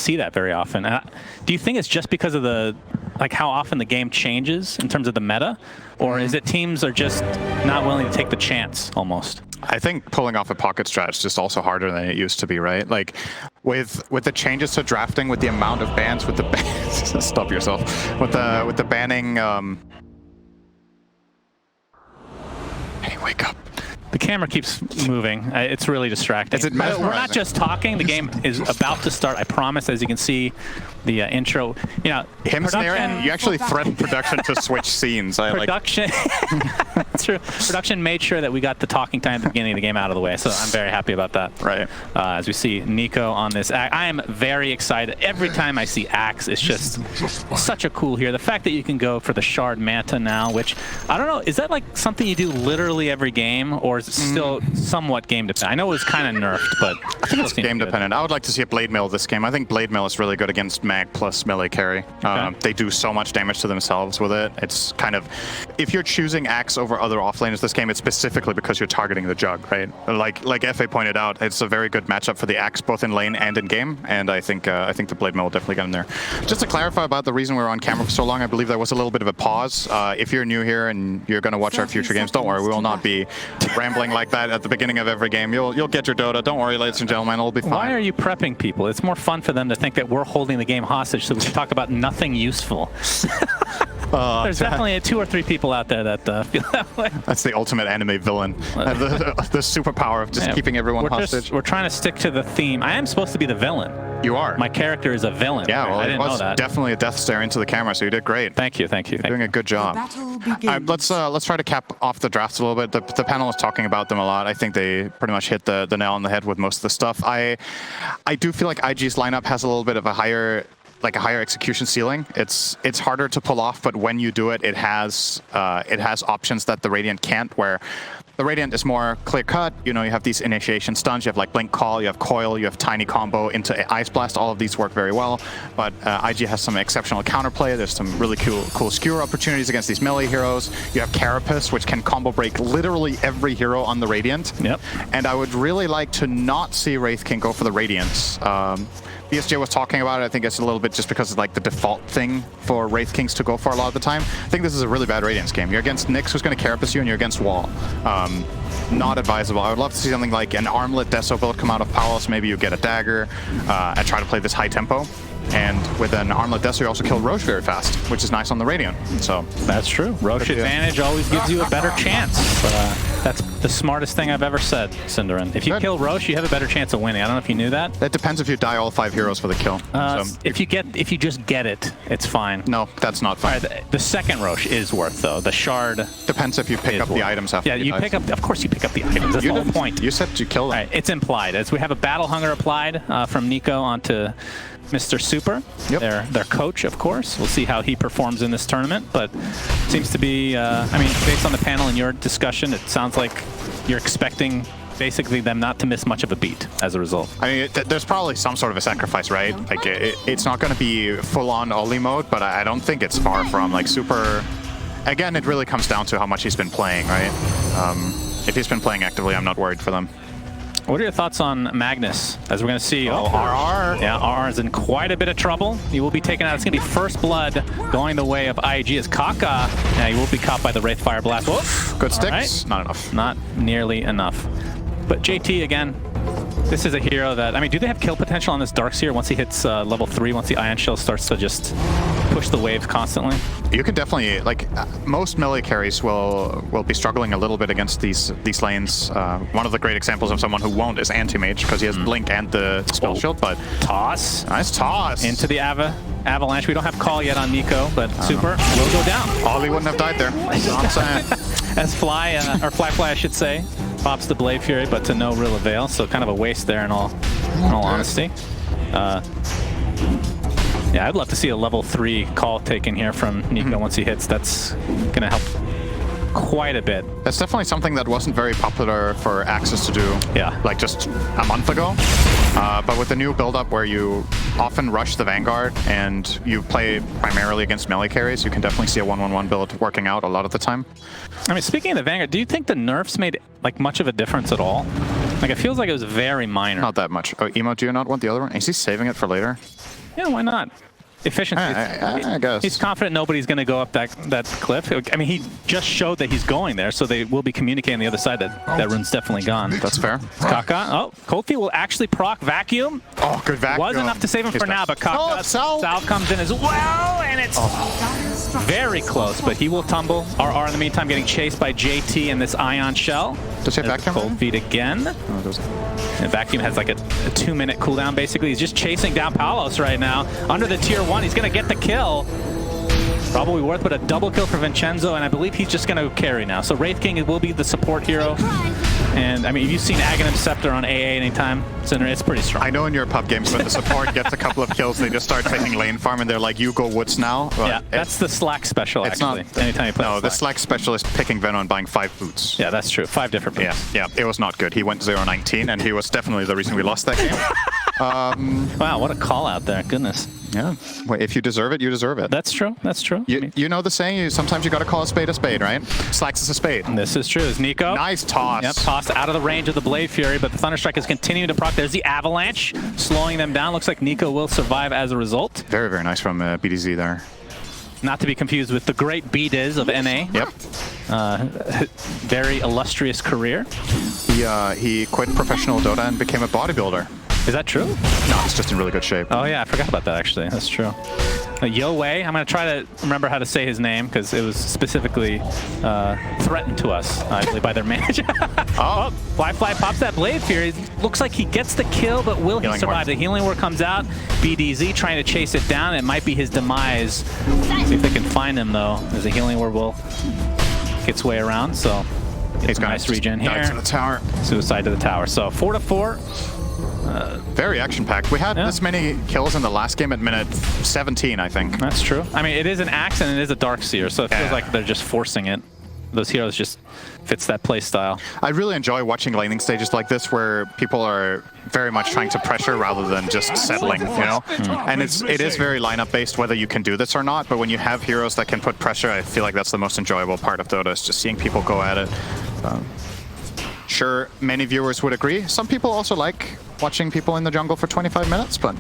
see that very often. Do you think it's just because of the how often the game changes in terms of the meta, or is it teams are just not willing to take the chance almost? I think pulling off a pocket strat is just also harder than it used to be, right? Like with the changes to drafting, with the amount of bans, with the stop yourself, with the banning. Hey, wake up. The camera keeps moving. It's really distracting. Is it We're not just talking. The game is about to start. I promise. As you can see, the intro. You know, him snaring. You actually threatened production to switch scenes. Production. That's true. Production made sure that we got the talking time at the beginning of the game out of the way. So I'm very happy about that. Right. As we see Nico on this, I am very excited. Every time I see Axe, it's just such a cool hero. The fact that you can go for the Shard Manta now, which I don't know, is that like something you do literally every game, or is it still somewhat game dependent? I know it was kind of nerfed, but I think it's game dependent. I would like to see a Blade Mail this game. I think Blade Mail is really good against Mag plus melee carry. Okay. They do so much damage to themselves with it. It's kind of, if you're choosing Axe over other offlaners this game, it's specifically because you're targeting the Jug, right? Like FA pointed out, it's a very good matchup for the Axe, both in lane and in game, and I think the Blade Mail will definitely get in there. Just to clarify about the reason we were on camera for so long, I believe there was a little bit of a pause. If you're new here and you're going to watch our future games, don't worry, we will not be rambling like that at the beginning of every game. You'll get your Dota. Don't worry, ladies and gentlemen, it'll be fine. Why are you prepping people? It's more fun for them to think that we're holding the game hostage so we can talk about nothing useful. There's definitely 2 or 3 people out there that feel that way. That's the ultimate anime villain. The superpower of just keeping everyone hostage. We're trying to stick to the theme. I am supposed to be the villain. You are. My character is a villain. Yeah, well, I didn't know that. Definitely a death stare into the camera, so you did great. Thank you, thank you. You're doing a good job. Let's try to cap off the drafts a little bit. The panel is talking about them a lot. I think they pretty much hit the nail on the head with most of the stuff. I do feel like IG's lineup has a little bit of a higher execution ceiling. It's harder to pull off, but when you do it, it has options that the Radiant can't, where the Radiant is more clear-cut. You know, you have these initiation stuns, you have like Blink Call, you have Coil, you have Tiny Combo into Ice Blast. All of these work very well, but IG has some exceptional counterplay. There's some really cool skewer opportunities against these melee heroes. You have Carapace, which can combo break literally every hero on the Radiant. Yep. And I would really like to not see Wraith King go for the Radiance. BSJ was talking about it. I think it's a little bit just because it's like the default thing for Wraith Kings to go for a lot of the time. I think this is a really bad Radiance game. You're against Nyx, who's going to Carapace you, and you're against Wall. Not advisable. I would love to see something like an Armlet Deso build come out of Palos. Maybe you get a Dagger and try to play this high tempo. And with an Armlet Deso, you also kill Roche very fast, which is nice on the Radiant. So that's true. Roche advantage always gives you a better chance. That's the smartest thing I've ever said, Cinderin. If you kill Roche, you have a better chance of winning. I don't know if you knew that. It depends if you die all 5 heroes for the kill. If you just get it, it's fine. No, that's not fine. Right, the second Roche is worth though. The Shard depends if you pick up the items after. Yeah, you pick up. Of course, you pick up the items. That's the whole point. You said you kill them. Right, it's implied as we have a Battle Hunger applied from Nico onto Mr. Super, their coach, of course. We'll see how he performs in this tournament, but seems to be, I mean, based on the panel and your discussion, it sounds like you're expecting basically them not to miss much of a beat as a result. I mean, there's probably some sort of a sacrifice, right? Like, it's not going to be full-on Oli mode, but I don't think it's far from, like, Super... Again, it really comes down to how much he's been playing, right? If he's been playing actively, I'm not worried for them. What are your thoughts on Magnus? As we're going to see, RR. Yeah, RR is in quite a bit of trouble. He will be taken out. It's going to be first blood going the way of IG as Kaka. Yeah, he will be caught by the Wraithfire Blast. Whoa. Good sticks. Right. Not enough. Not nearly enough. But JT, again, this is a hero that, I mean, do they have kill potential on this Darkseer once he hits level 3, once the Ion Shell starts to just push the waves constantly? You could definitely, like, most melee carries will be struggling a little bit against these lanes. One of the great examples of someone who won't is Anti-Mage, because he has Blink and the Spell Shield, but... Toss. Nice toss. Into the Avalanche. We don't have call yet on Nico, but Super will go down. Ollie wouldn't have died there. That's what I'm saying. As Fly, or Fly I should say, pops the Blade Fury, but to no real avail, so kind of a waste there in all honesty. Yeah, I'd love to see a level 3 call taken here from Nico once he hits. That's going to help quite a bit. That's definitely something that wasn't very popular for Axis to do, like just a month ago. But with the new build-up where you often rush the Vanguard and you play primarily against melee carries, you can definitely see a 1-1-1 build working out a lot of the time. I mean, speaking of the Vanguard, do you think the nerfs made like much of a difference at all? Like, it feels like it was very minor. Not that much. Oh, Emo, do you not want the other one? Is he saving it for later? Yeah, why not? Efficiency. I guess. He's confident nobody's going to go up that cliff. I mean, he just showed that he's going there, so they will be communicating the other side that rune's definitely gone. That's fair. Kaka. Oh, Cold Feet will actually proc Vacuum. Oh, good Vacuum. Was enough to save him for now, but Kaka, Salve comes in as well, and it's very close, but he will tumble. RR in the meantime getting chased by JT and this Ion Shell. Does he have Vacuum? Cold Feet again. Oh, it doesn't. And Vacuum has like a 2-minute cooldown, basically. He's just chasing down Palos right now. Under the tier 1, he's going to get the kill. Probably worth, but a double kill for Vincenzo, and I believe he's just going to carry now. So Wraith King will be the support hero. And I mean, you've seen Aghanim Scepter on AA anytime, Cinder, it's pretty strong. I know in your pub games when the support gets a couple of kills, they just start taking lane farm, and they're like, you go woods now. But yeah, that's the Slack special, actually. Not, anytime you play no, the Slack special is picking Venom and buying 5 boots. Yeah, that's true. 5 different boots. Yeah, it was not good. He went 0-19, and he was definitely the reason we lost that game. Wow, what a call out there. Goodness. Yeah. Well, if you deserve it, you deserve it. That's true. That's true. You know the saying, sometimes you got to call a spade, right? Slacks is a spade. This is true. It's Nico. Nice toss. Yep, tossed out of the range of the Blade Fury, but the Thunderstrike is continuing to proc. There's the Avalanche, slowing them down. Looks like Nico will survive as a result. Very, very nice from BDZ there. Not to be confused with the great B-Diz of NA. Yep. Very illustrious career. He quit professional Dota and became a bodybuilder. Is that true? No, he's just in really good shape. Oh yeah, I forgot about that actually. That's true. Yo Wei, I'm going to try to remember how to say his name because it was specifically threatened to us, I believe, by their manager. Oh, Fly pops that Blade Fury. Looks like he gets the kill, but will he survive? The Healing Ward comes out. BDZ trying to chase it down. It might be his demise. See if they can find him though, as the Healing Ward will get its way around. So it's a nice regen here. To the tower. Suicide to the tower. So 4-4. Very action-packed. We had this many kills in the last game at minute 17, I think. That's true. I mean, it is an Axe and it is a Darkseer, so it feels like they're just forcing it. Those heroes just fits that play style. I really enjoy watching laning stages like this where people are very much trying to pressure rather than just settling, you know? And it is very lineup-based whether you can do this or not, but when you have heroes that can put pressure, I feel like that's the most enjoyable part of Dota, is just seeing people go at it. Sure, many viewers would agree. Some people also like watching people in the jungle for 25 minutes, but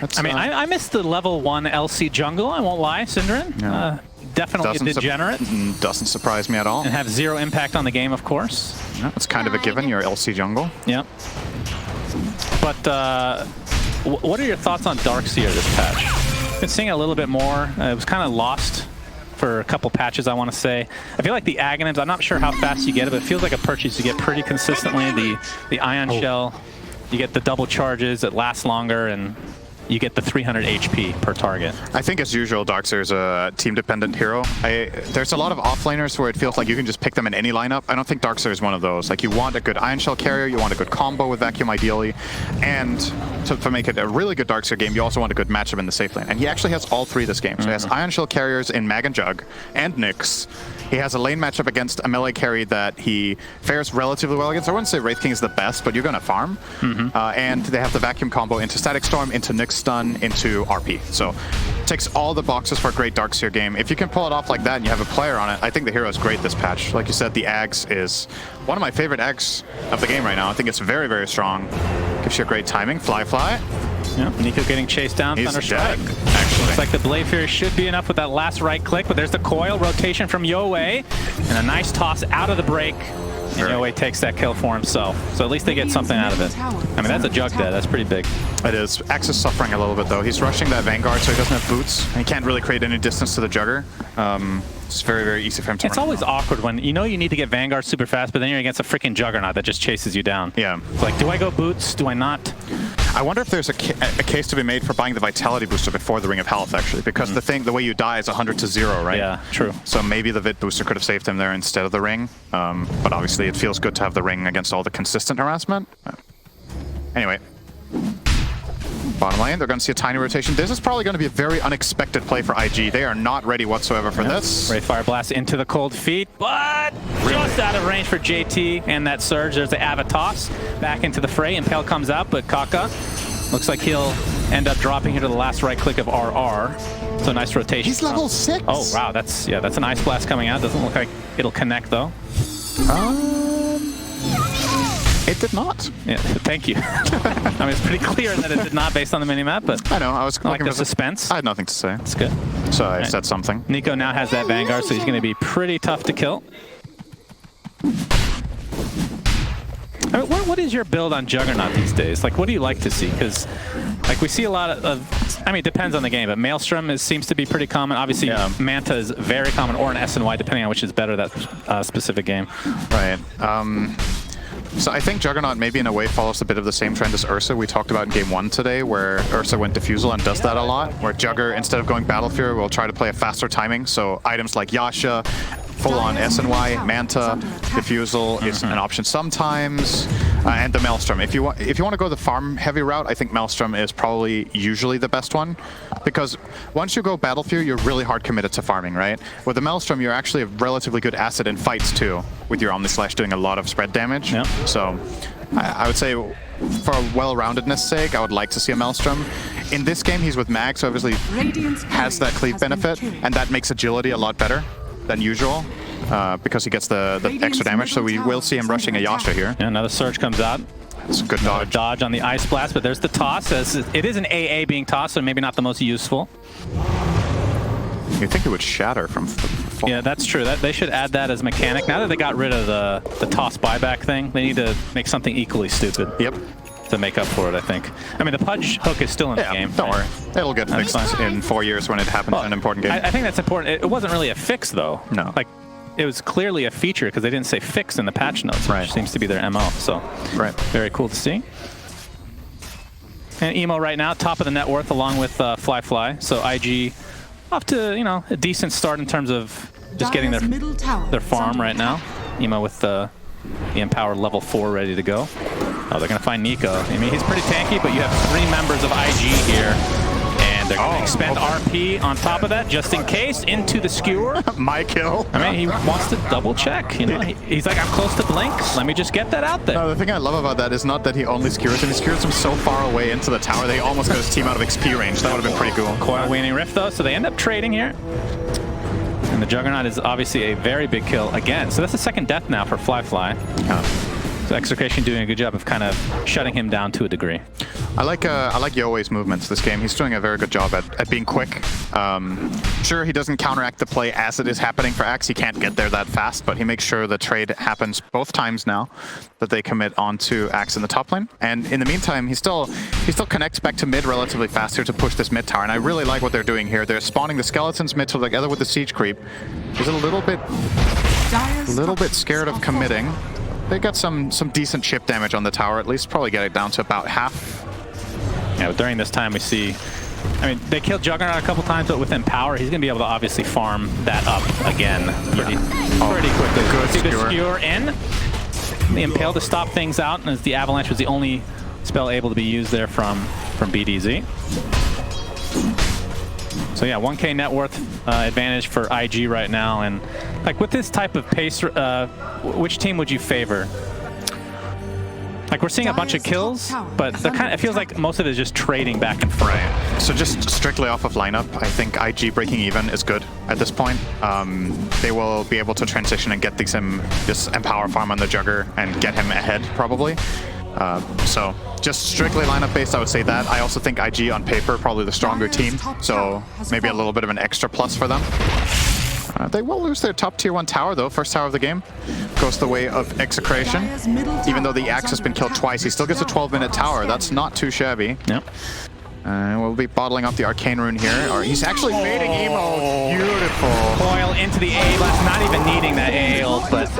that's, I mean, I missed the level 1 LC jungle, I won't lie, Synderen. Yeah. Definitely a degenerate. Doesn't surprise me at all. And have 0 impact on the game, of course. Yeah, it's kind of a given, your LC jungle. Yep. But what are your thoughts on Darkseer this patch? Been seeing a little bit more. It was kind of lost for a couple patches, I want to say. I feel like the Aghanims, I'm not sure how fast you get it, but it feels like a purchase you get pretty consistently. The Ion Shell, you get the double charges, it lasts longer, and you get the 300 HP per target. I think as usual, Darkseer is a team-dependent hero. There's a lot of offlaners where it feels like you can just pick them in any lineup. I don't think Darkseer is one of those. Like, you want a good Ion Shell carrier, you want a good combo with Vacuum ideally, and to make it a really good Darkseer game, you also want a good matchup in the safe lane. And he actually has all 3 this game. So he has Ion Shell carriers in Mag and Jug, and Nyx. He has a lane matchup against a melee carry that he fares relatively well against. I wouldn't say Wraith King is the best, but you're going to farm. And they have the Vacuum combo into Static Storm, into Nyx Stun, into RP. So ticks all the boxes for a great Darkseer game. If you can pull it off like that and you have a player on it, I think the hero is great this patch. Like you said, the Ags is one of my favorite Ags of the game right now. I think it's very, very strong. Gives you a great timing. Fly. Yep, Nico getting chased down. He's Thunderstrike. Actually. Looks like the Blade Fury should be enough with that last right click, but there's the coil rotation from Yowei, and a nice toss out of the break. And Yowei takes that kill for himself. So at least they get something out of it. I mean, that's a Jug dead. That's pretty big. It is. Axe is suffering a little bit, though. He's rushing that Vanguard, so he doesn't have boots. And he can't really create any distance to the Jugger. It's very, very easy for him to It's always awkward when you know you need to get Vanguard super fast, but then you're against a freaking Juggernaut that just chases you down. Yeah. It's like, do I go boots? Do I not? I wonder if there's a case to be made for buying the Vitality booster before the Ring of Health, actually, because the way you die is 100 to 0, right? Yeah, true. So maybe the Vit booster could have saved him there instead of the Ring. But obviously it feels good to have the Ring against all the consistent harassment. Anyway. Bottom lane, they're going to see a tiny rotation. This is probably going to be a very unexpected play for IG. They are not ready whatsoever for this. Wraith Fire Blast into the Cold Feet, but just out of range for JT and that Surge. There's the Avatos back into the fray. Impale comes out, but Kaka looks like he'll end up dropping here to the last right click of RR. So nice rotation. He's level 6. Oh, wow. That's an Ice Blast coming out. Doesn't look like it'll connect, though. It did not. Yeah, thank you. I mean, it's pretty clear that it did not based on the minimap, but I know. I was like the suspense. I had nothing to say. It's good. So I said something. Nico now has that Vanguard, so he's going to be pretty tough to kill. I mean, what is your build on Juggernaut these days? Like, what do you like to see? Because, like, we see a lot of I mean, it depends on the game, but Maelstrom seems to be pretty common. Obviously, Manta is very common, or an SNY, depending on which is better that specific game. Right. So I think Juggernaut maybe in a way follows a bit of the same trend as Ursa we talked about in game 1 today, where Ursa went Diffusal and does that a lot, where Jugger, instead of going Battle Fury, will try to play a faster timing. So items like Yasha, full-on SNY, Manta, Diffusal is an option sometimes, and the Maelstrom. If you want to go the farm-heavy route, I think Maelstrom is probably usually the best one, because once you go Battle Fury, you're really hard committed to farming, right? With the Maelstrom, you're actually a relatively good asset in fights too, with your Omnislash doing a lot of spread damage. Yep. So I would say, for a well-roundedness sake, I would like to see a Maelstrom. In this game, he's with Mag, so obviously has that cleave benefit, and that makes agility a lot better than usual, because he gets the extra damage, so we will see him rushing a Yasha here. Yeah, another Surge comes out. It's a good dodge. Dodge on the Ice Blast, but there's the toss. As it is an AA being tossed, so maybe not the most useful. You'd think it would shatter from fall. Yeah, that's true. They should add that as mechanic. Now that they got rid of the toss buyback thing, they need to make something equally stupid. Yep. To make up for it, I think. I mean, the Pudge hook is still in the game. Don't worry. It'll get fixed in 4 years when it happens in an important game. I think that's important. It wasn't really a fix, though. No. Like, it was clearly a feature because they didn't say fix in the patch notes, which seems to be their MO. So, very cool to see. And Emo right now, top of the net worth along with Fly. So IG off to, you know, a decent start in terms of just getting their farm right now. Emo with the Empower level 4 ready to go. Oh, they're going to find Nico. I mean, he's pretty tanky, but you have 3 members of IG here. And they're going to expend RP on top of that, just in case, into the skewer. My kill. I mean, he wants to double check. You know, he's like, I'm close to blink. Let me just get that out there. No, the thing I love about that is not that he only skewers him. He skewers him so far away into the tower, they almost got his team out of XP range. That would have been pretty cool. Coil Waning Rift, though, so they end up trading here. And the Juggernaut is obviously a very big kill again. So that's the second death now for Fly. So XctN doing a good job of kind of shutting him down to a degree. I like Yoei's movements this game. He's doing a very good job at being quick. Sure, he doesn't counteract the play as it is happening for Axe. He can't get there that fast, but he makes sure the trade happens both times now that they commit onto Axe in the top lane. And in the meantime, he still connects back to mid relatively fast here to push this mid tower. And I really like what they're doing here. They're spawning the skeletons mid together with the siege creep. He's a little bit scared of committing. They got some decent chip damage on the tower, at least. Probably get it down to about half. Yeah, but during this time we see, I mean, they killed Juggernaut a couple times, but with Empower, he's going to be able to obviously farm that up again pretty quickly. Good see the skewer in. The Impale to stop things out, and as the Avalanche was the only spell able to be used there from BDZ. So yeah, 1K net worth advantage for IG right now, and like with this type of pace, which team would you favor? Like we're seeing a bunch of kills, but it feels like most of it is just trading back and forth. Right. So just strictly off of lineup, I think IG breaking even is good at this point. They will be able to transition and get some just Empower farm on the Jugger and get him ahead probably. So just strictly lineup based, I would say that. I also think IG on paper probably the stronger team, so maybe a little bit of an extra plus for them. They will lose their top tier 1 tower though. First tower of the game goes the way of XctN. Even though the Axe has been killed twice, he still gets a 12-minute tower. That's not too shabby. Yep. We'll be bottling up the Arcane Rune here. Or he's actually fading Emo. Beautiful. Coil into the AA blast, not even needing that AA ult, but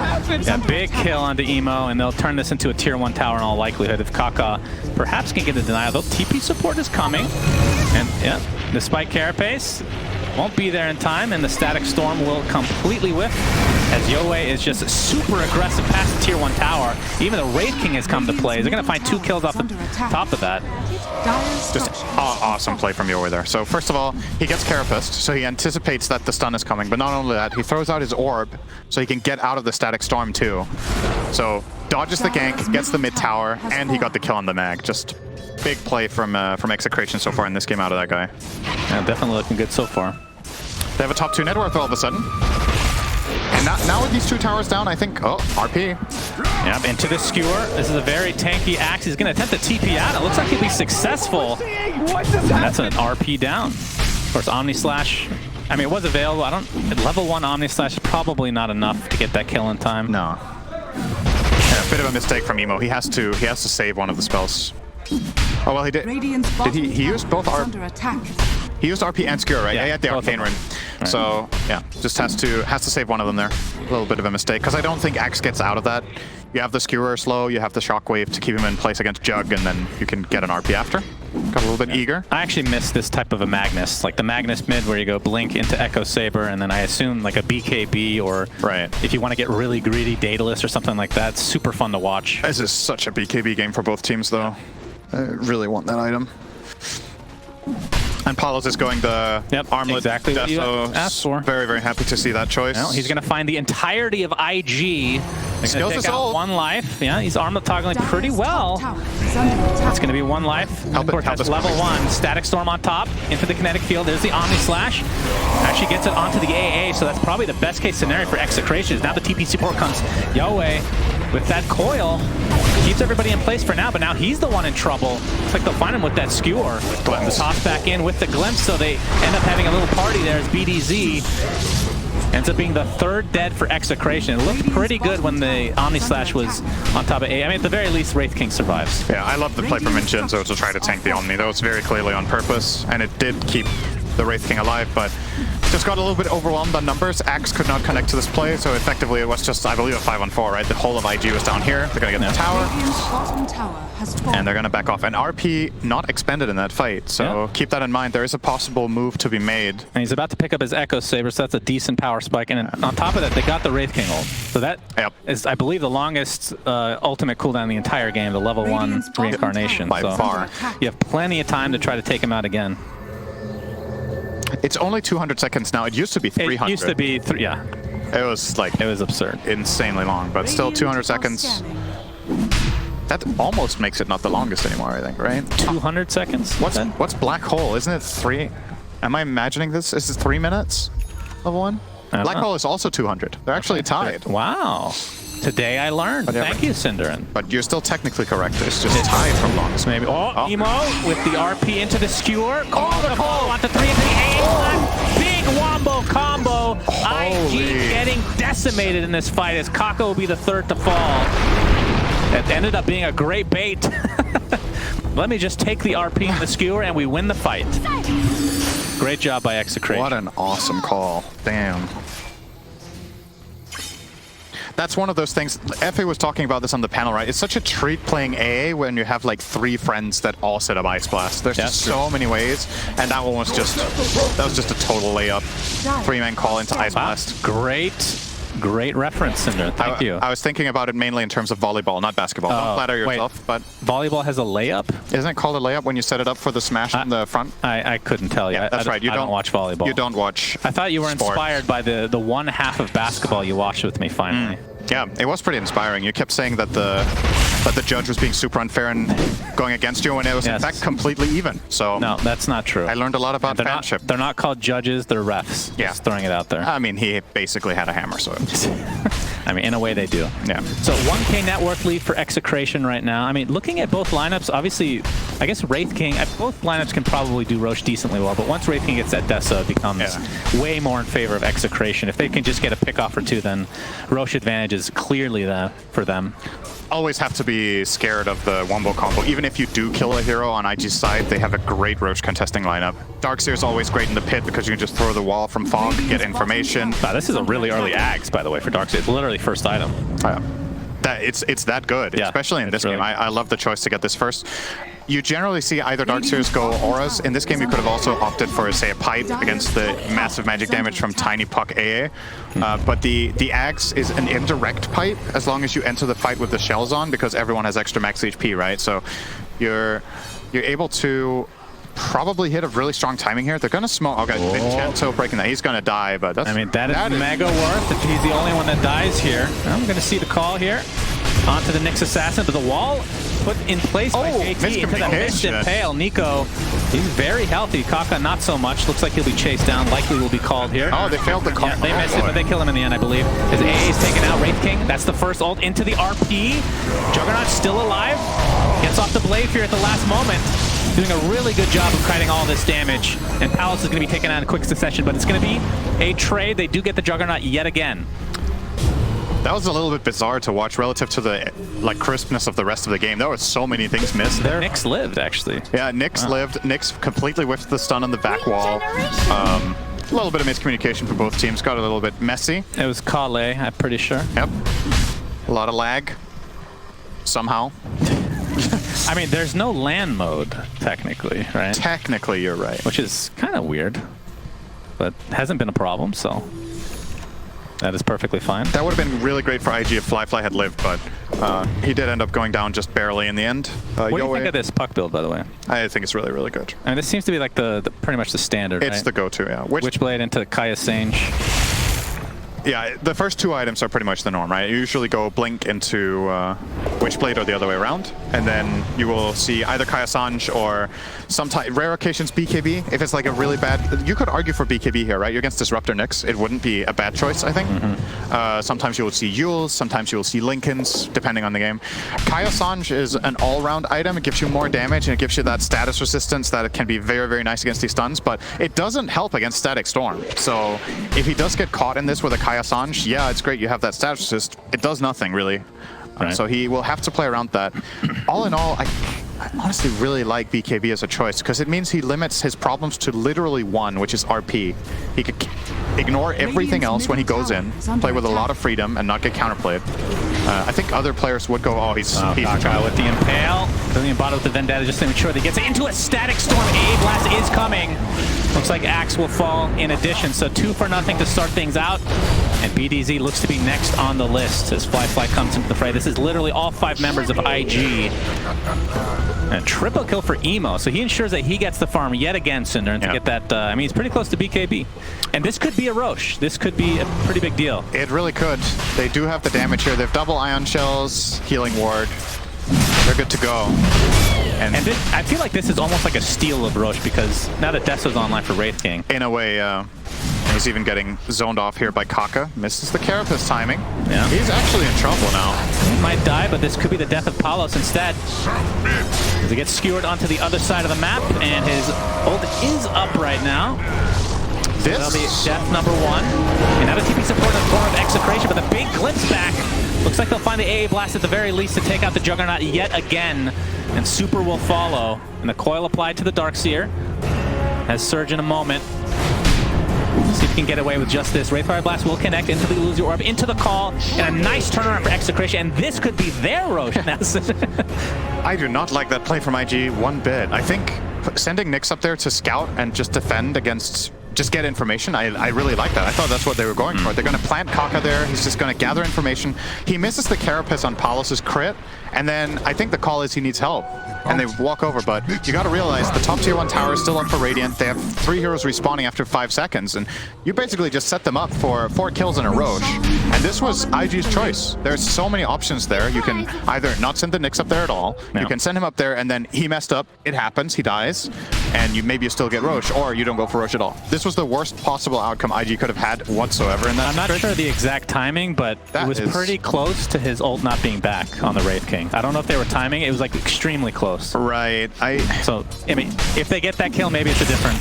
yeah, big kill onto Emo, and they'll turn this into a tier 1 tower in all likelihood. If Kaka perhaps can get the denial, though, TP support is coming. And yeah, despite Carapace, won't be there in time, and the Static Storm will completely whiff as Yoei is just super aggressive past the tier 1 tower. Even the Wraith King has come to play. They're going to find 2 kills off the top of that. Just awesome play from Yoei there. So first of all, he gets Carapaced, so he anticipates that the stun is coming. But not only that, he throws out his orb so he can get out of the Static Storm too. So dodges the gank, gets the mid tower, and he got the kill on the Mag. Just big play from XctN so far in this game out of that guy. Yeah, definitely looking good so far. They have a top 2 net worth all of a sudden. And now with these 2 towers down, I think, RP. Yep, into the skewer. This is a very tanky axe. He's going to attempt to TP out. It looks like he'll be successful. And that's an RP down. Of course, Omni Slash. I mean, it was available. Level 1 Omni Slash is probably not enough to get that kill in time. No. Yeah, a bit of a mistake from Emo. He has to save one of the spells. Oh well, he did. Did he use both He used RP and Skewer, right? Yeah, he had the Arcane Ring. Right. So yeah, just has to save one of them there. A little bit of a mistake, because I don't think Axe gets out of that. You have the Skewer slow, you have the Shockwave to keep him in place against Jug, and then you can get an RP after. Got a little bit eager. I actually miss this type of a Magnus, like the Magnus mid where you go Blink into Echo Saber, and then I assume like a BKB, or if you want to get really greedy, Daedalus or something like that. It's super fun to watch. This is such a BKB game for both teams, though. I really want that item. And Palos is going the armlet. Exactly what you asked for. Very, very happy to see that choice. Well, he's going to find the entirety of IG. Skills his ult. 1 life. Yeah, he's armlet toggling pretty well. That's going to be 1 life. Of course, that's level 1. Static Storm on top. Into the kinetic field. There's the Omni Slash. Actually gets it onto the AA, so that's probably the best case scenario for XctN. Now the TP support comes Yahweh with that coil. Keeps everybody in place for now, but now he's the one in trouble. Looks like they'll find him with that skewer. The toss back in with the glimpse, so they end up having a little party there as BDZ ends up being the 3rd dead for XctN. It looked pretty good when the Omni Slash was on top of A. I mean, at the very least, Wraith King survives. Yeah, I love the play from Vincenzo to try to tank the Omni. That was very clearly on purpose, and it did keep the Wraith King alive, but just got a little bit overwhelmed on numbers. Axe could not connect to this play, so effectively it was just, I believe, a 5-on-4, right? The whole of IG was down here. They're going to get the tower, and they're going to back off. And RP not expended in that fight, so keep that in mind. There is a possible move to be made. And he's about to pick up his Echo Saber, so that's a decent power spike. And on top of that, they got the Wraith King ult. So that is, I believe, the longest ultimate cooldown in the entire game, the level 1 reincarnation. By far. You have plenty of time to try to take him out again. It's only 200 seconds now. It used to be 300. It used to be, yeah. It was like... It was absurd. Insanely long, but still 200 seconds. That almost makes it not the longest anymore, I think, right? 200 seconds? What's Black Hole? Isn't it 3? Am I imagining this? Is it 3 minutes? Level 1? Black Hole is also 200. They're actually tied. Wow. Today I learned. Thank you, Cinderin. But you're still technically correct. It's just tied from longest. Maybe. Emo with the RP into the skewer. The ball onto 3 into the A1. Big wombo combo. IG getting decimated in this fight as Kako will be the 3rd to fall. It ended up being a great bait. Let me just take the RP and the skewer and we win the fight. Great job by XctN. What an awesome call. Damn. That's one of those things. Efe was talking about this on the panel, right? It's such a treat playing AA when you have like 3 friends that all set up Ice Blast. There's just so many ways, and that one was just a total layup. 3-man call into Ice Blast. Great reference, Cinder. Thank you. I was thinking about it mainly in terms of volleyball, not basketball. Don't flatter yourself, but volleyball has a layup. Isn't it called a layup when you set it up for the smash in the front? I couldn't tell you. Yeah, that's right. You don't watch volleyball. You don't watch. I thought you were inspired by the one half of basketball you watched with me finally. Yeah, it was pretty inspiring. You kept saying that the judge was being super unfair and going against you when it was in fact completely even. So no, that's not true. I learned a lot about fanship. They're not called judges, they're refs. Yeah. Just throwing it out there. I mean, he basically had a hammer, so I mean, in a way they do. Yeah. So 1K net worth lead for XctN right now. I mean, looking at both lineups, obviously, I guess Wraith King, both lineups can probably do Roche decently well, but once Wraith King gets that Dessa, it becomes way more in favor of XctN. If they can just get a pick off or two, then Roche advantage is clearly for them. Always have to be scared of the wombo combo. Even if you do kill a hero on IG's side, they have a great Roche contesting lineup. Darkseer is always great in the pit because you can just throw the wall from fog, get information. Wow, this is a really early Ags, by the way, for Darkseer. It's literally first item. It's that good, especially in this game. I love the choice to get this first. You generally see either Darkseers go auras. In this game, you could have also opted for, say, a pipe against the massive magic damage from Tiny Puck AA. But the Axe is an indirect pipe as long as you enter the fight with the shells on, because everyone has extra max HP, right? So you're able to probably hit a really strong timing here. They're gonna smoke. Okay, Vincenzo breaking that. He's gonna die, but that's. I mean, that is mega worth if he's the only one that dies here. I'm gonna see the call here onto the Nyx Assassin, but the wall put in place by JT into the Mystic Pale. Nico, he's very healthy. Kaka, not so much. Looks like he'll be chased down. Likely will be called here. Oh, they failed the call. Yeah, they missed it, but they kill him in the end, I believe. His AA is taken out. Wraith King, that's the first ult into the RP. Juggernaut's still alive. Gets off the blade here at the last moment. Doing a really good job of kiting all this damage. And Palace is going to be taken out in quick succession, but it's going to be a trade. They do get the Juggernaut yet again. That was a little bit bizarre to watch relative to the crispness of the rest of the game. There were so many things missed there. Nyx lived, actually. Yeah, Nyx lived. Nyx completely whiffed the stun on the back wall. A little bit of miscommunication for both teams. Got a little bit messy. It was Kale, I'm pretty sure. Yep. A lot of lag. Somehow. I mean, there's no LAN mode, technically, right? Technically, you're right. Which is kind of weird, but hasn't been a problem, so that is perfectly fine. That would have been really great for IG if Flyfly had lived, but he did end up going down just barely in the end. What do you think of this puck build, by the way? I think it's really, really good. I mean, this seems to be like the pretty much the standard, It's right? the go-to, yeah. Witchblade into Kaya Sange. Yeah, the first two items are pretty much the norm, right? You usually go Blink into Witchblade or the other way around, and then you will see either Kayasange or sometimes, rare occasions, BKB. If it's like a really bad, you could argue for BKB here, right? You're against Disruptor Nyx. It wouldn't be a bad choice, I think. Sometimes you will see Yules, sometimes you will see Lincolns, depending on the game. Kayasange is an all-round item. It gives you more damage, and it gives you that status resistance that it can be very, very nice against these stuns, but it doesn't help against Static Storm. So if he does get caught in this with a Kayasange, yeah, it's great. You have that status resist. It does nothing, really. Right. So he will have to play around that. All in all, I honestly really like BKB as a choice because it means he limits his problems to literally one, which is RP. He could ignore everything else when he goes in, play with a lot of freedom, and not get counterplayed. I think other players would go, oh, he's Kaka with the Impale. Doesn't even bother with the Vendetta just to make sure that he gets into a Static Storm. AA Blast is coming. Looks like Axe will fall in addition, so 2-0 to start things out. And BDZ looks to be next on the list as Flyfly comes into the fray. This is literally all 5 members of IG. And triple kill for Emo, so he ensures that he gets the farm yet again, Cinder, to get that, I mean, he's pretty close to BKB. And this could be a Roche. This could be a pretty big deal. It really could. They do have the damage here. They have double Ion Shells, Healing Ward. They're good to go. And this, I feel like this is almost like a steal of Roche because now that Deso's online for Wraith King. In a way, he's even getting zoned off here by Kaka. Misses the Carapace timing. Yeah. He's actually in trouble now. He might die, but this could be the death of Palos instead. As he gets skewered onto the other side of the map, and his ult is up right now. That'll be death number 1. And now the TP support in the form of Execration, but the big glimpse back. Looks like they'll find the AA Blast at the very least to take out the Juggernaut yet again. And Super will follow. And the coil applied to the Darkseer. Has Surge in a moment. See if he can get away with just this. Wraithfire Blast will connect into the Illusion Orb, into the call, and a nice turnaround for Execration. And this could be their Roche. I do not like that play from IG one bit. I think sending Nyx up there to scout and just defend against, just get information, I really like that. I thought that's what they were going for. They're going to plant Kaka there. He's just going to gather information. He misses the Carapace on Palos' crit, and then I think the call is he needs help. And they walk over, but you got to realize the top tier 1 tower is still up for Radiant. They have 3 heroes respawning after 5 seconds, and you basically just set them up for 4 kills in a Roche. And this was IG's choice. There's so many options there. You can either not send the Nyx up there at all, you can send him up there, and then he messed up, it happens, he dies, and you still get Roche, or you don't go for Roche at all. This was the worst possible outcome IG could have had whatsoever in that. I'm not sure the exact timing, but it was pretty close to his ult not being back on the Wraith King. I don't know if they were timing, it was like extremely close. Right. So, I mean, if they get that kill, maybe it's a different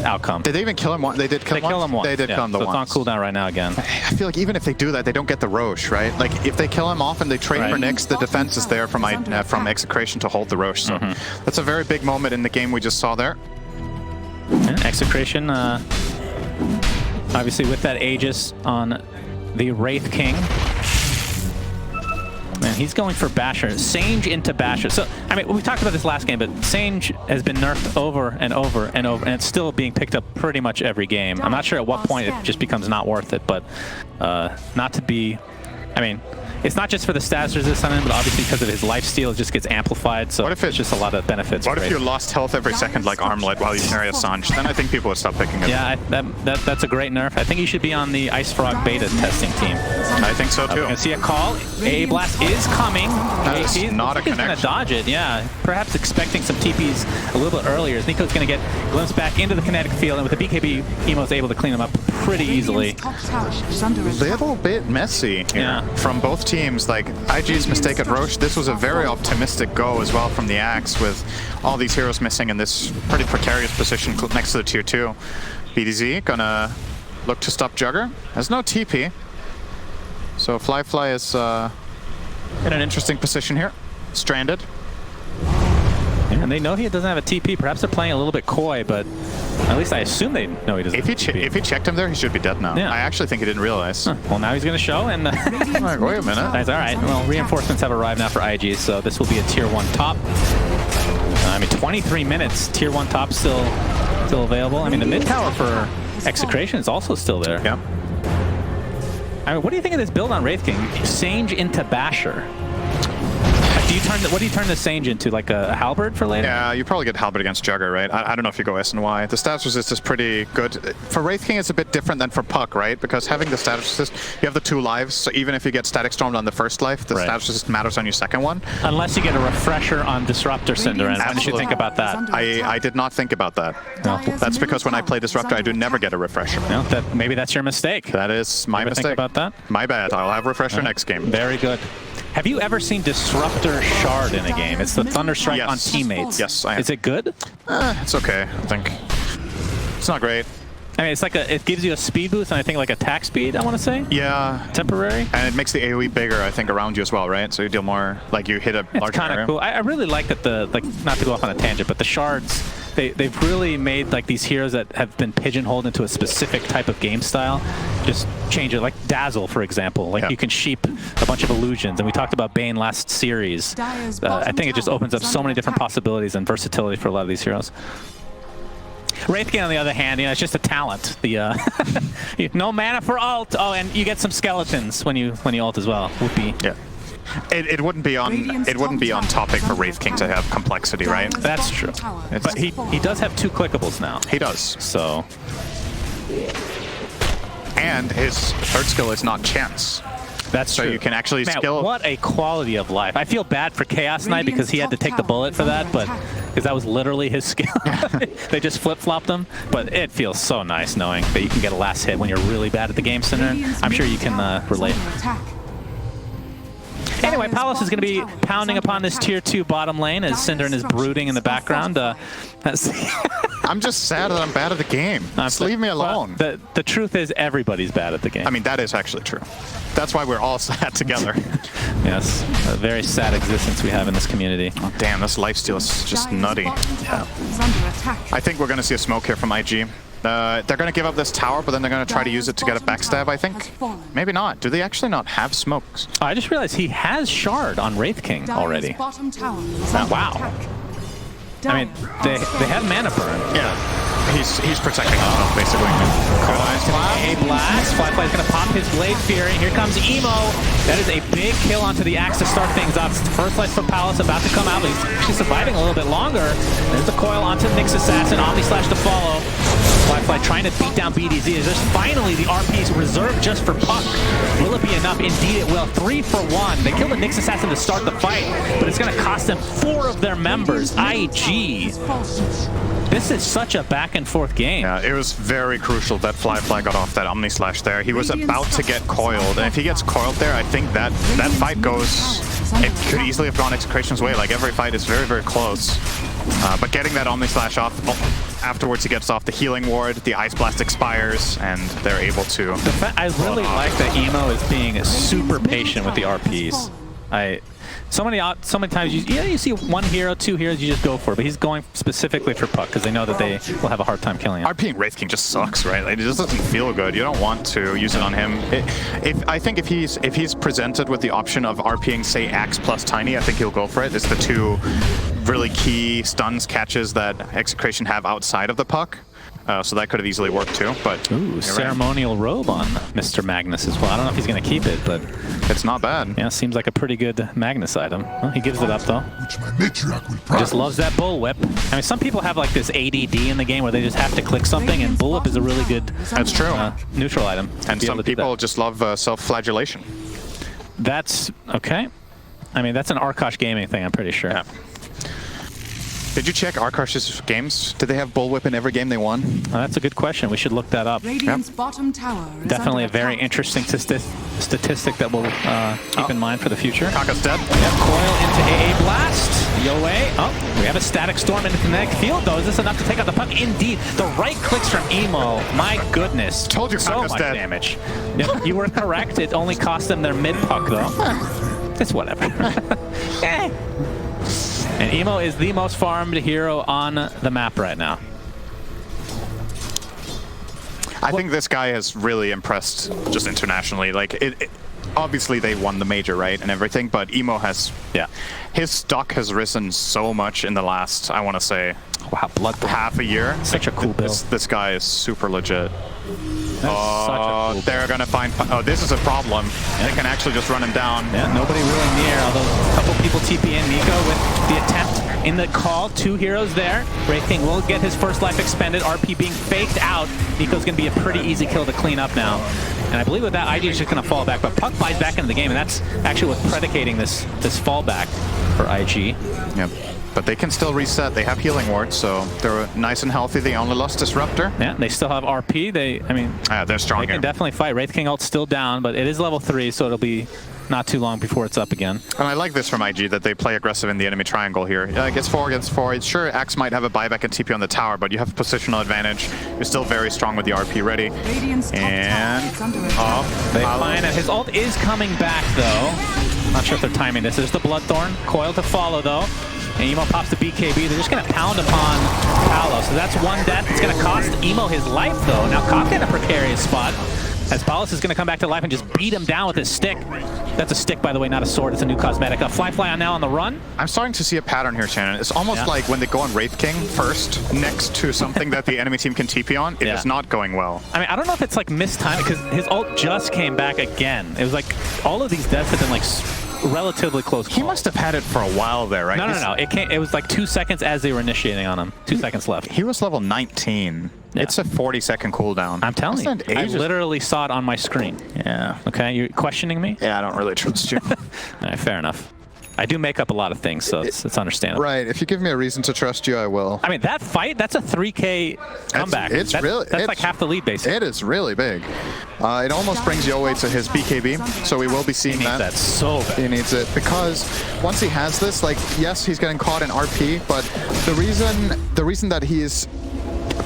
outcome. Did they even kill him once? They did kill him once? They did kill him the once. So it's on cooldown right now again. I feel like even if they do that, they don't get the Roche, right? Like, if they kill him off and they trade for Nyx, the defense is there from Execration to hold the Roche. So that's a very big moment in the game we just saw there. Yeah, Execration, obviously with that Aegis on the Wraith King. Man, he's going for Basher. Sange into Basher. So, I mean, we talked about this last game, but Sange has been nerfed over and over and over, and it's still being picked up pretty much every game. I'm not sure at what point it just becomes not worth it, but not to be... I mean, it's not just for the status resist on him, but obviously because of his lifesteal, it just gets amplified. So what if it's just a lot of benefits. What if you lost health every second like Armlet while you carry a Sanj? Then I think people would stop picking it. Yeah, that's a great nerf. I think you should be on the Ice Frog beta testing team. I think so too. We're gonna see a call. A blast is coming. That is not a He's gonna connection. dodge it. Yeah, perhaps expecting some TPs a little bit earlier. Nico's gonna get glimpsed back into the kinetic field, and with the BKB, Emo's able to clean him up pretty easily. Little bit messy here from both teams. Like IG's mistake at Roche, this was a very optimistic go as well from the Axe, with all these heroes missing in this pretty precarious position next to the tier 2. BDZ gonna look to stop Jugger. Has no TP. So Fly is in an interesting position here. Stranded. And they know he doesn't have a TP. Perhaps they're playing a little bit coy, but at least I assume they know he doesn't have a TP. If he checked him there, he should be dead now. Yeah. I actually think he didn't realize. Huh. Well, now he's going to show, and Like, wait a minute. Nice. All right. Well, reinforcements have arrived now for IG, so this will be a tier 1 top. I mean, 23 minutes. Tier 1 top still available. I mean, the mid tower for XctN is also still there. Yeah. I mean, what do you think of this build on Wraith King? Sange into Basher. What do you turn the Sange into? Like a Halberd for later? Yeah, you probably get Halberd against Jugger, right? I don't know if you go S and Y. The status resist is pretty good. For Wraith King, it's a bit different than for Puck, right? Because having the status resist, you have the 2 lives, so even if you get static stormed on the first life, the status resist matters on your second one. Unless you get a refresher on Disruptor Cinder, and what did you think about that? I did not think about that. No. That's because when I play Disruptor, I do never get a refresher. No, maybe that's your mistake. That is my mistake. Think about that? My bad. I'll have refresher next game. Very good. Have you ever seen Disruptor Shard in a game? It's the Thunderstrike on teammates. Yes, I have. Is it good? It's okay, I think. It's not great. I mean, it's like it gives you a speed boost and I think like attack speed, I want to say. Yeah. Temporary. And it makes the AoE bigger, I think, around you as well, right? So you deal more, like you hit a larger area. It's kind of cool. I really like that not to go off on a tangent, but the shards, they've really made like these heroes that have been pigeonholed into a specific type of game style, just change it. Like Dazzle, for example. Like you can sheep a bunch of illusions, and we talked about Bane last series. I think it just opens up so many different possibilities and versatility for a lot of these heroes. Wraith King, on the other hand, it's just a talent. The no mana for ult. Oh, and you get some skeletons when you ult as well. Would be It wouldn't be on topic for Wraith King to have complexity, right? That's true. But he does have 2 clickables now. He does. So. And his third skill is not chance. That's so true. You can actually Man, skill. What a quality of life. I feel bad for Chaos Knight because he had to take the bullet for that, but because that was literally his skill. They just flip-flopped him. But it feels so nice knowing that you can get a last hit when you're really bad at the game center. I'm sure you can relate. Anyway, Palos is going to be pounding upon this tier 2 bottom lane as Synderen is brooding in the background. I'm just sad that I'm bad at the game. Just leave me alone. Well, the truth is everybody's bad at the game. I mean, that is actually true. That's why we're all sad together. Yes, a very sad existence we have in this community. Oh, damn, this lifesteal is just nutty. Yeah. I think we're going to see a smoke here from IG. They're going to give up this tower, but then they're going to try to use it to get a backstab, I think. Maybe not. Do they actually not have smokes? Oh, I just realized he has Shard on Wraith King already. Wow. I mean, they have mana burn. Yeah. He's protecting himself, basically. A blast. Fly's going to pop his Blade Fury. Here comes Emo. That is a big kill onto the Axe to start things off. First slice from Palos about to come out, but he's actually surviving a little bit longer. There's the coil onto Nyx Assassin. Omni Slash to follow. Fly trying to beat down BDZ. There's finally the RPs reserved just for Puck. Will it be enough? Indeed it will. 3 for 1. They kill the Nyx Assassin to start the fight, but it's going to cost them 4 of their members. IG. This is such a back-and-forth game. Yeah, it was very crucial that Fly got off that Omni Slash there. He was about to get coiled, and if he gets coiled there, I think that fight goes... It could easily have gone XctN's way. Like, every fight is very, very close. But getting that Omni Slash off, afterwards he gets off the healing ward, the Ice Blast expires, and they're able to... I really like that Emo is being super patient with the RPs. So many times you see 1 hero, 2 heroes, you just go for it, but he's going specifically for Puck because they know that they will have a hard time killing him. RPing Wraith King just sucks, right? Like, it just doesn't feel good. You don't want to use it on him. I think if he's presented with the option of RPing, say, Axe plus Tiny, I think he'll go for it. It's the 2 really key stuns catches that XctN have outside of the Puck. so that could have easily worked too. But ooh, ceremonial robe on Mr. Magnus as well. I don't know if he's going to keep it, but it's not bad. Yeah, seems like a pretty good Magnus item. Well, he gives it up though. He just loves that bullwhip. I mean, some people have like this ADD in the game where they just have to click something, and bullwhip is a really good. That's true. Neutral item. And some people just love self-flagellation. That's okay. I mean, that's an Arkosh gaming thing, I'm pretty sure. Yeah. Did you check Arkosh's games? Did they have bullwhip in every game they won? That's a good question. We should look that up. Radiant's bottom tower is definitely a under very attack. interesting statistic that we'll keep in mind for the future. Kaka's dead. Yep, coil into AA blast. Yo way. Oh, we have a static storm into kinetic field though. Is this enough to take out the puck? Indeed. The right clicks from Emo. My goodness. Told you so Kaka's much dead. Damage. Yep, you were correct. It only cost them their mid puck though. It's whatever. And Emo is the most farmed hero on the map right now. I think this guy has really impressed just internationally. Like, obviously they won the major, right, and everything, but Emo has, his stock has risen so much in the last, I want to say, wow, half a year. Such a cool build. This guy is super legit. Cool they're gonna find. Oh, this is a problem. Yeah. They can actually just run him down. Yeah, nobody really near. Although a couple people TP in. Nico with the attempt in the call. 2 heroes there. Wraith King will get his first life expended. RP being faked out. Nico's gonna be a pretty easy kill to clean up now. And I believe with that, IG is just gonna fall back. But Puck buys back into the game, and that's actually what's predicating this fallback for IG. Yep. But they can still reset. They have healing wards, so they're nice and healthy. They only lost Disruptor. Yeah, they still have RP. They're strong. They can definitely fight. Wraith King ult's still down, but it is level 3, so it'll be not too long before it's up again. And I like this from IG, that they play aggressive in the enemy triangle here. Against 4 against 4. Sure, Axe might have a buyback and TP on the tower, but you have positional advantage. You're still very strong with the RP ready. And they find that his ult is coming back, though. Not sure if they're timing this. There's the Bloodthorn. Coil to follow, though. And Emo pops the BKB. They're just going to pound upon Paolo. So that's 1 death. It's going to cost Emo his life, though. Now Kaka in a precarious spot, as Paulus is going to come back to life and just beat him down with his stick. That's a stick, by the way, not a sword. It's a new cosmetic. Fly on now on the run. I'm starting to see a pattern here, Shannon. It's almost like when they go on Wraith King first, next to something that the enemy team can TP on, it is not going well. I mean, I don't know if it's like missed time, because his ult just came back again. It was like all of these deaths have been like relatively close calls. He must have had it for a while there, right? No. It was like 2 seconds as they were initiating on him. 2 seconds left. He was level 19. Yeah. It's a 40-second cooldown. I'm telling you. I literally saw it on my screen. Yeah. Okay, you're questioning me? Yeah, I don't really trust you. All right, fair enough. I do make up a lot of things, so it's understandable. Right. If you give me a reason to trust you, I will. I mean, that fight, that's a 3K comeback. That's like half the lead, basically. It is really big. It almost brings Yoei to his BKB, so we will be seeing that. That's so bad. He needs it, because once he has this, like, yes, he's getting caught in RP, but the reason that he's...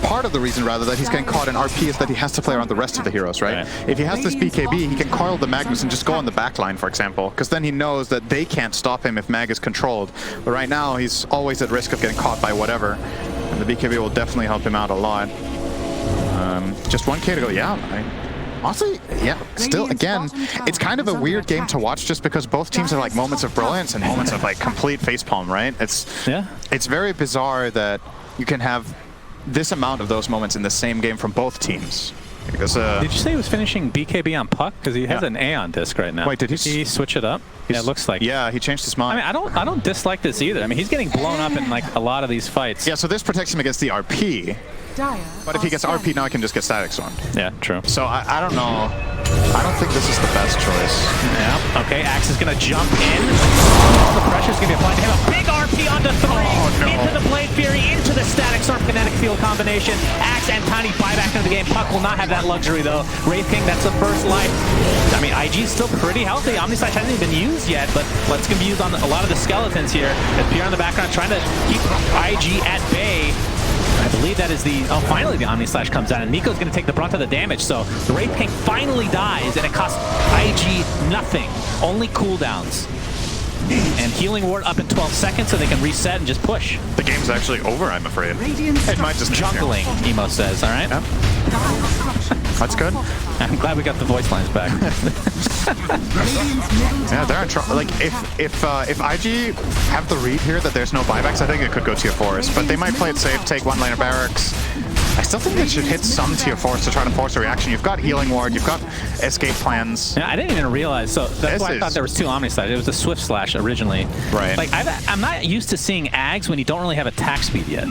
Part of the reason, rather, that he's getting caught in RP is that he has to play around the rest of the heroes, right? If he has this BKB, he can coil the Magnus and just go on the backline, for example, because then he knows that they can't stop him if Mag is controlled. But right now, he's always at risk of getting caught by whatever, and the BKB will definitely help him out a lot. Just 1K to go, honestly, still, again, it's kind of a weird game to watch just because both teams have like moments of brilliance and moments of like complete facepalm, right? It's very bizarre that you can have this amount of those moments in the same game from both teams. Because, did you say he was finishing BKB on Puck? Because he has an A on disc right now. Wait, did he switch it up? Yeah, it looks like. Yeah, he changed his mind. I mean, I don't dislike this either. I mean, he's getting blown up in like a lot of these fights. Yeah, so this protects him against the RP. But if he gets RP now, he can just get static stormed. Yeah, true. So I don't know. I don't think this is the best choice. Yeah. Okay, Axe is gonna jump in. All the pressure's gonna be applied to him. A big RP onto 3. Into the Blade Fury, into the static storm kinetic field combination. Axe and Tiny buy back into the game. Puck will not have that luxury though. Wraith King, that's the first life. I mean, IG's still pretty healthy. Omnislash hasn't even been used yet, but let's gonna be used on a lot of the skeletons here. As Pierre in the background trying to keep IG at bay. I believe that is finally the Omnislash comes out, and Nico's going to take the brunt of the damage, so the Wraith King finally dies, and it costs IG nothing, only cooldowns. And healing ward up in 12 seconds so they can reset and just push. The game's actually over, I'm afraid. It might just jungling, Emo says, alright? Yeah. That's good. I'm glad we got the voice lines back. Yeah, they're in trouble. Like, if IG have the read here that there's no buybacks, I think it could go to your forest. But they might play it safe, take 1 lane of barracks, I still think they should hit some tier 4s to try to force a reaction. You've got healing ward, you've got escape plans. Yeah, I didn't even realize. So that's why I thought there was 2 Omni Slash. It was the Swift Slash originally. Right. Like I'm not used to seeing Ags when you don't really have attack speed yet.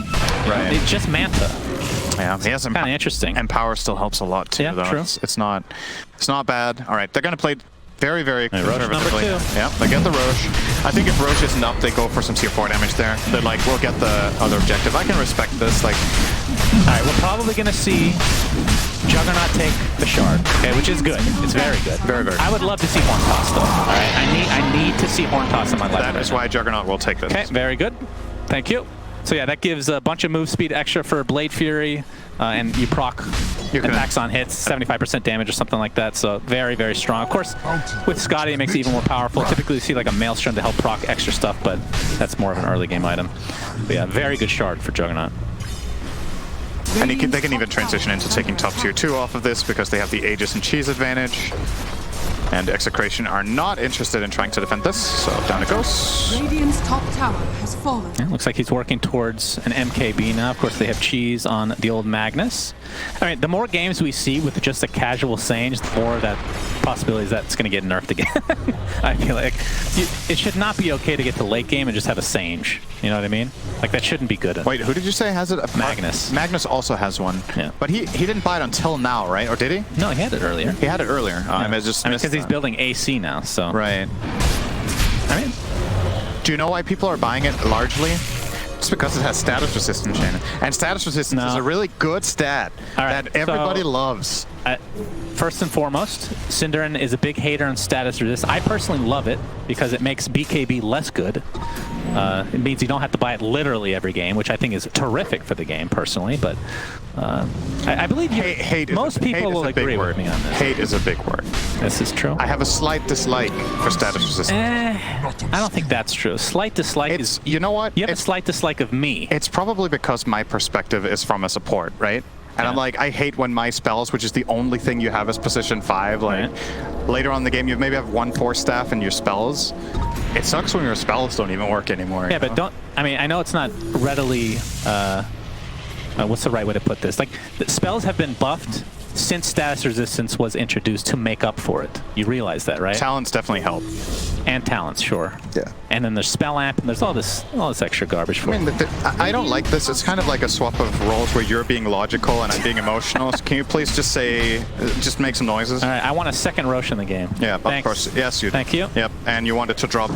Right. It's just Manta. Yeah, he has kind of interesting. And power still helps a lot too. Yeah, though. true. It's not bad. All right, they're gonna play very, very conservatively. Number 2. Yeah, they get the Roche. I think if Roche isn't up, they go for some tier 4 damage there. They're like, we'll get the other objective. I can respect this. Like, all right, we're probably gonna see Juggernaut take the shard, okay, which is good. It's very good. Very, very good. I would love to see Horn Toss though. All right, I need to see Horn Toss in my life. That is why Juggernaut will take this. Okay, very good. Thank you. So yeah, that gives a bunch of move speed extra for Blade Fury, and you proc attacks on hits, 75% damage or something like that. So very, very strong. Of course, with Scotty, it makes it even more powerful. Typically, you see like a Maelstrom to help proc extra stuff, but that's more of an early game item. But yeah, very good shard for Juggernaut. And they can even transition into taking top tier 2 off of this because they have the Aegis and Cheese advantage. And XctN are not interested in trying to defend this, so down it goes. Radiant's top tower has fallen. Yeah, looks like he's working towards an MKB now. Of course, they have Cheese on the old Magnus. I mean, the more games we see with just a casual Sage, the more that possibilities that's going to get nerfed again. I feel like it should not be okay to get to late game and just have a Sage. You know what I mean? Like, that shouldn't be good. Wait, who did you say has it? Magnus. Magnus also has one. Yeah. But he didn't buy it until now, right? Or did he? No, he had it earlier. He had it earlier. Yeah. I mean, because he's building AC now, so. Right. I mean, do you know why people are buying it largely? It's because it has status resistance, Shannon. And status resistance is a really good stat that everybody loves. First and foremost, Cinderin is a big hater on status resist. I personally love it because it makes BKB less good. It means you don't have to buy it literally every game, which I think is terrific for the game personally. But I believe most people will agree with me on this. Hate is a big word. This is true. I have a slight dislike for status resistance. I don't think that's true. Slight dislike is... You know what? You have a slight dislike of me. It's probably because my perspective is from a support, right? And I'm like, I hate when my spells, which is the only thing you have as position 5, like later on in the game, you maybe have 1 force staff and your spells. It sucks when your spells don't even work anymore. Yeah, but don't, I mean, I know it's not readily, what's the right way to put this? Like, the spells have been buffed since status resistance was introduced to make up for it. You realize that, right? Talents definitely help. And talents, sure. Yeah. And then there's spell amp, and the's all this extra garbage for it. I don't like this. It's kind of like a swap of roles where you're being logical and I'm being emotional. So can you please just just make some noises? All right, I want a second Roche in the game. Yeah, Thanks. of course. Yes, you. Thank you. Yep, and you wanted to drop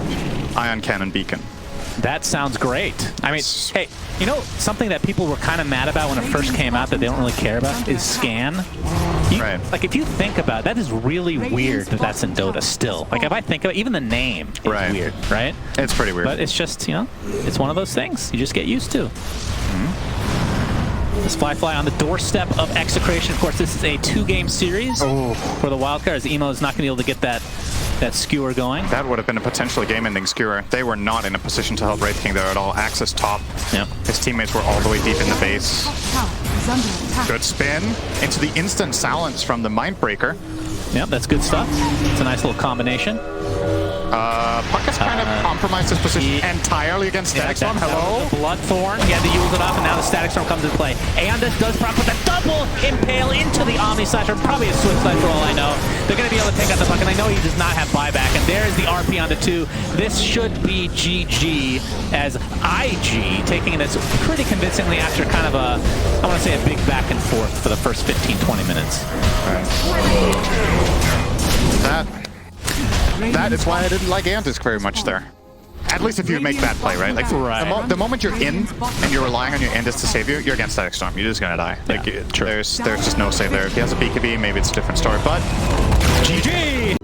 Ion Cannon Beacon. That sounds great. I mean, hey, you know, something that people were kind of mad about when it first came out that they don't really care about is Scan. Right. Like, if you think about it, that is really weird that that's in Dota still. Like, if I think about it, even the name is weird, right? It's pretty weird. But it's just, you know, it's one of those things you just get used to. This Fly on the doorstep of XctN. Of course, this is a 2-game series for the wildcard, as Emo is not going to be able to get that skewer going. That would have been a potentially game-ending skewer. They were not in a position to help Wraith King there at all. Axis top. Yep. His teammates were all the way deep in the base. Good spin into the instant silence from the Mindbreaker. Yep, that's good stuff. It's a nice little combination. Puck has kind of compromised his position entirely against Static Storm. Hello? Bloodthorn, he had to use it up, and now the Static Storm comes into play. Aeon does proc with a double impale into the Omni Slash, or probably a Swift Slash for all I know. They're going to be able to take out the puck, and I know he does not have buyback, and there's the RP on the 2. This should be GG, as IG taking this pretty convincingly after kind of a, I want to say, a big back and forth for the first 15-20 minutes. That is why I didn't like Antisk very much there. At least if you make that play, right? Like the moment you're in and you're relying on your Antis to save you, you're against Static Storm. You're just gonna die. Like there's just no save there. If he has a BKB, maybe it's a different story. But GG!